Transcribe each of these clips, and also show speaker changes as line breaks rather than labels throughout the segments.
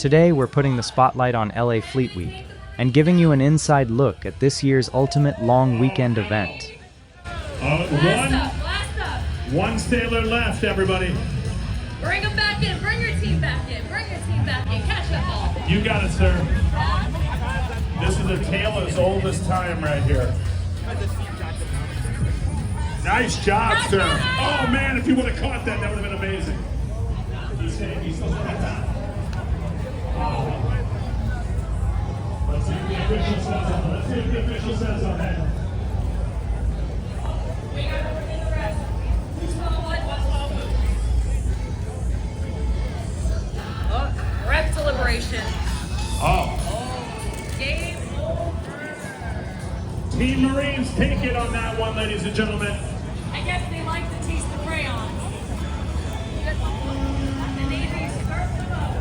Today, we're putting the spotlight on LA Fleet Week and giving you an inside look at this year's ultimate long weekend event.
Blast up.
One sailor left, everybody.
Bring them back in. Bring your team back in. Bring your team back in. Catch that ball.
You got it, sir. This is a tale as old as time right here. Nice job, sir. Oh, man, if you would have caught that, that would have been amazing. He's still that. Let's see what the official says on it.
We got to bring in the rest. Who's following? What's following? Oh, ref deliberation.
Oh.
Game over.
Team Marines take it on that one, ladies and gentlemen.
I guess they like to tease the crayons. The Navy served them up.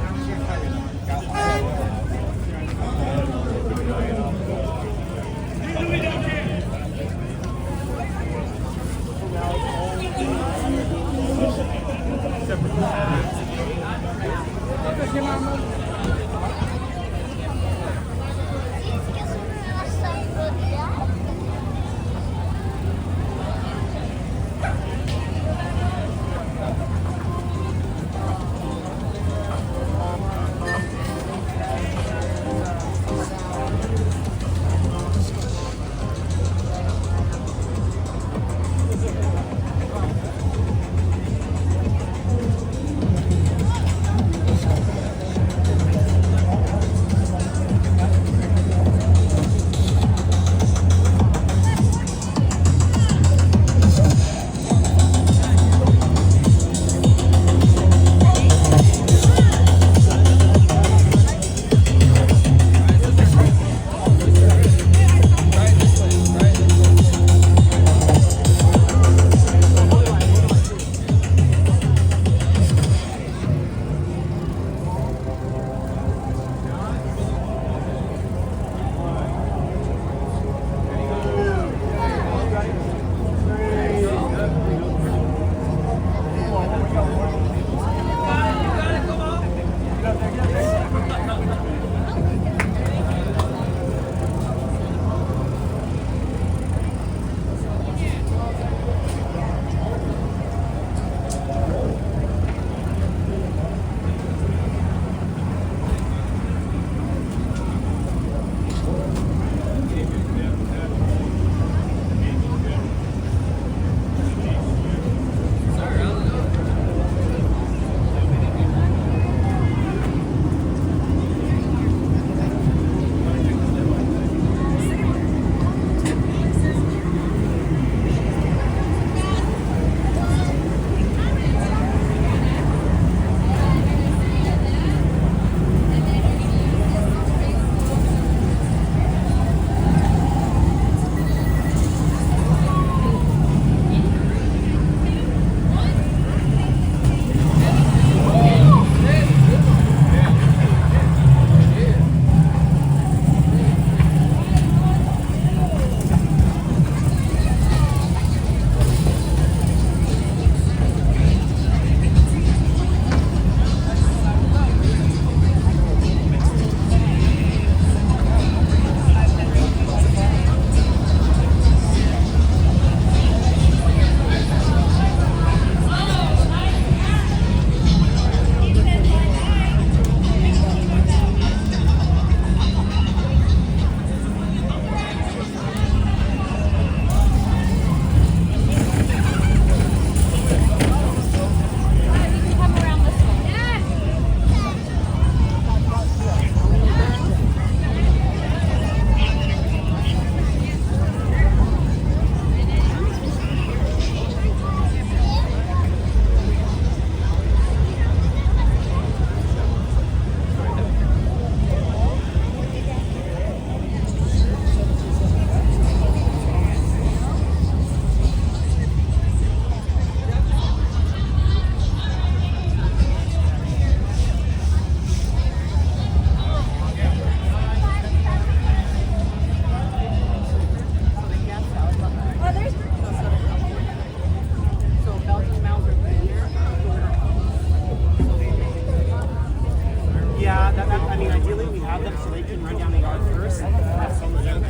I mean, ideally we have them so they can run down the yard first and have some of them.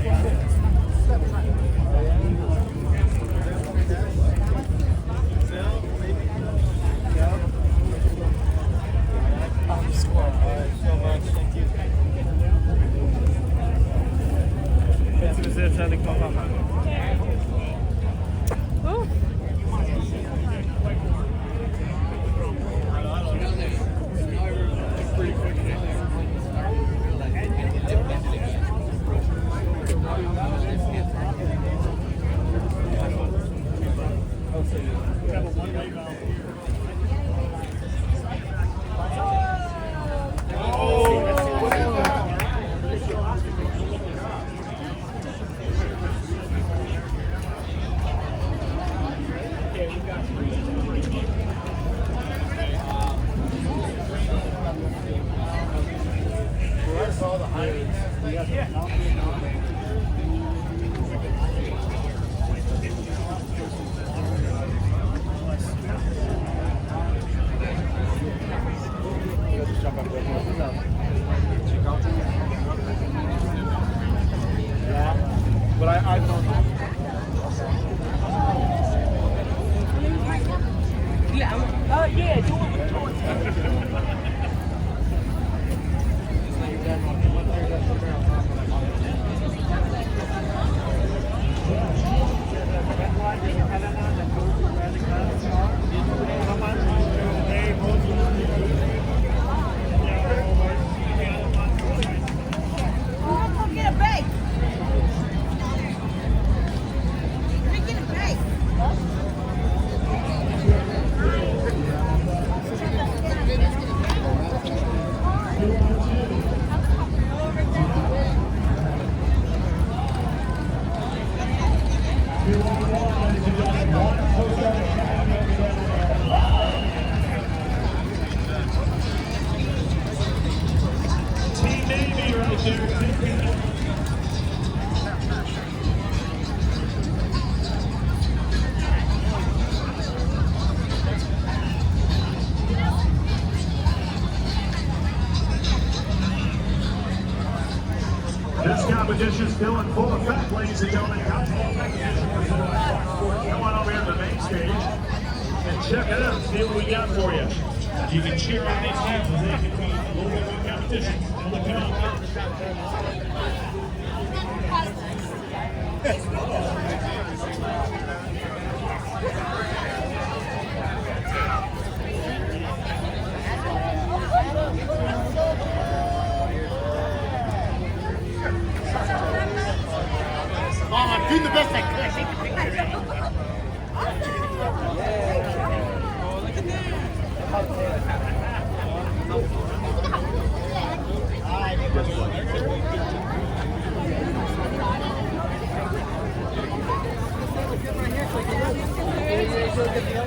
But I don't know.
Team Navy right there. This competition still in full effect, ladies and gentlemen. Come on over here to the main stage and check it out. See what we got for you. You can cheer on these teams as they compete in the local competition. Still to come.
I'm doing the best I could. Take the picture.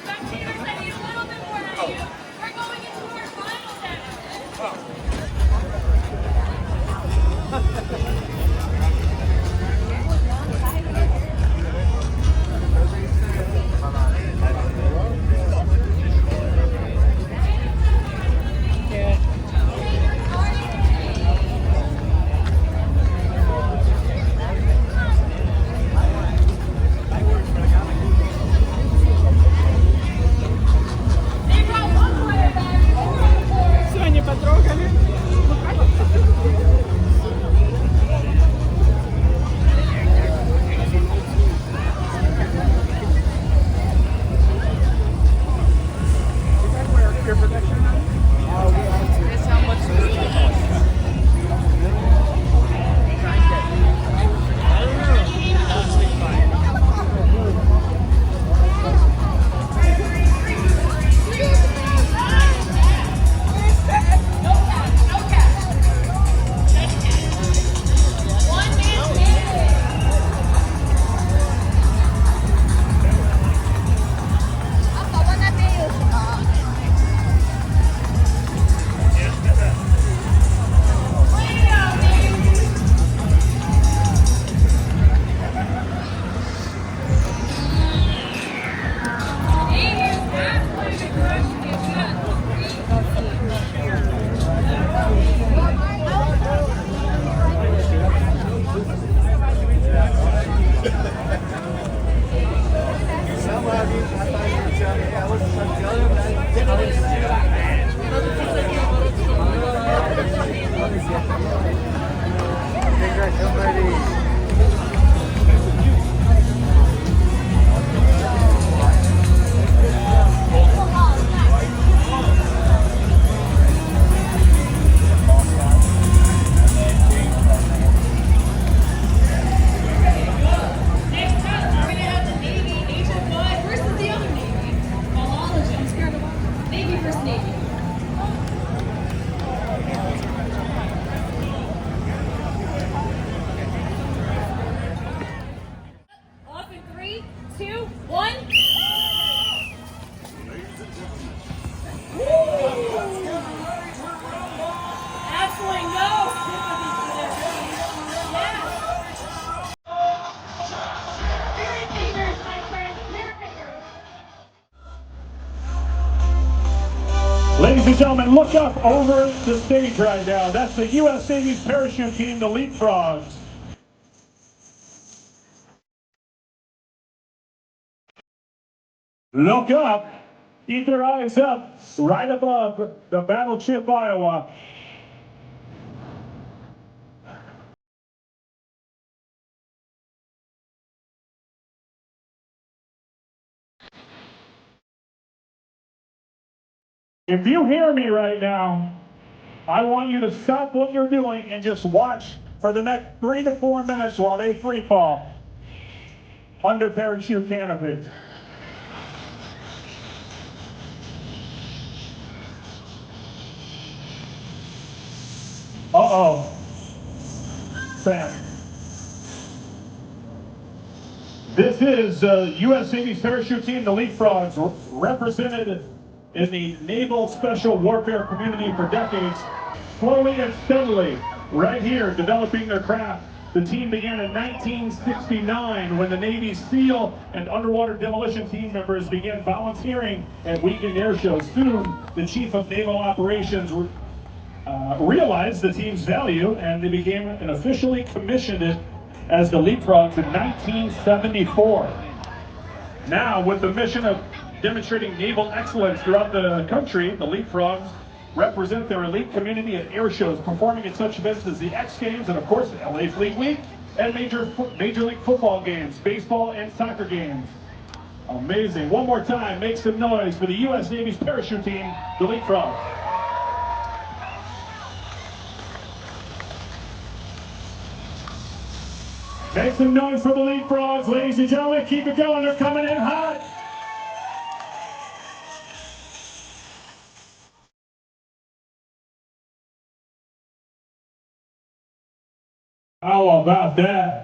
Spectators, I need a little bit more out of you. We're going into our final section. They brought one player back.
Сегодня потрогали.
No catch, no catch. One man game. Way to go, Nate. Nate is absolutely crushing it. We got 3. Next up, we're going to have the Navy HF5 versus the other Navy. Biology, I'm scared of all. Navy versus Navy. Off in 3, 2, 1. Absolutely no sympathy for this. Yes. My friend.
Ladies and gentlemen, look up over the stage right now. That's the U.S. Navy's parachute team, the Leapfrogs. Look up, keep your eyes up, right above the Battleship Iowa. If you hear me right now, I want you to stop what you're doing and just watch for the next 3 to 4 minutes while they free fall under parachute canopy. Uh-oh. Sam. This is U.S. Navy's parachute team, the Leapfrogs, represented in the Naval Special Warfare community for decades. Slowly and steadily, right here, developing their craft. The team began in 1969 when the Navy's SEAL and underwater demolition team members began volunteering at weekend air shows. Soon, the Chief of Naval Operations realized the team's value, and they became and officially commissioned it as the Leapfrogs in 1974. Now, with the mission of demonstrating naval excellence throughout the country, the Leapfrogs represent their elite community at air shows, performing at such events as the X Games and, of course, LA Fleet Week, and Major League Football games, baseball and soccer games. Amazing. One more time, make some noise for the U.S. Navy's parachute team, the Leapfrogs. Make some noise for the Leapfrogs, ladies and gentlemen. Keep it going. They're coming in hot. How about that?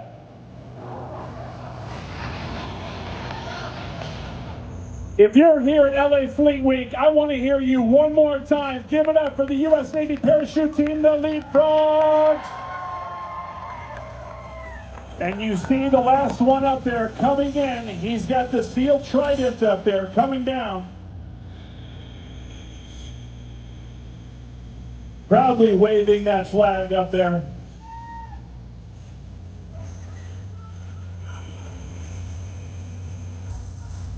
If you're here at LA Fleet Week, I want to hear you one more time. Give it up for the U.S. Navy parachute team, the Leapfrogs. And you see the last one up there coming in. He's got the SEAL Trident up there coming down. Proudly waving that flag up there.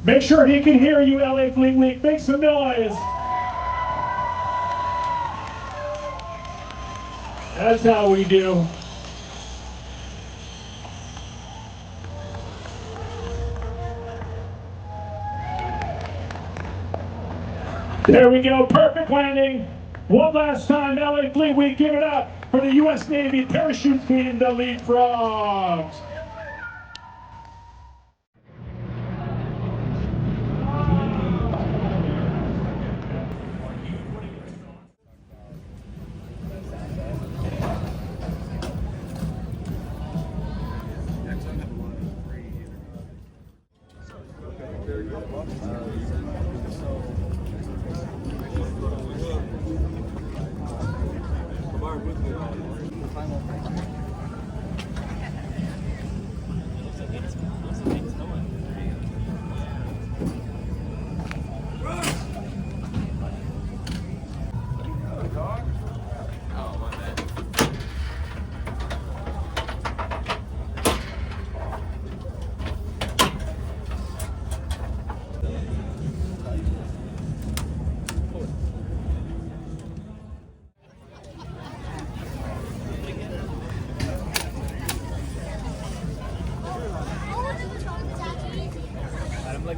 Make sure he can hear you, LA Fleet Week. Make some noise. That's how we do. There we go, perfect landing. One last time, LA Fleet Week, give it up for the U.S. Navy parachute team, the Leapfrogs.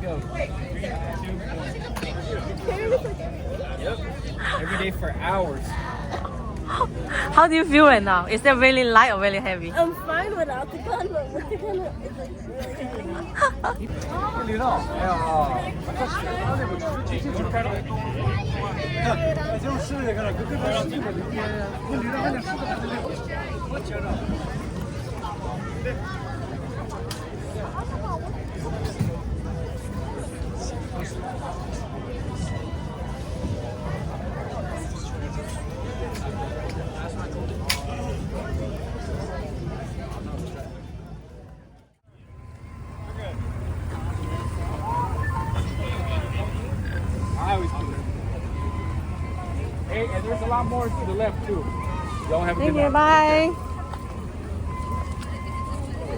Go. Yep. Every day for hours.
How do you feel right now? Is that really light or really heavy?
I'm fine without the gun, but with the gun, it's like really heavy.
Hey, and there's a lot more to the left too. Y'all have a
Thank
good
you,
night.
bye.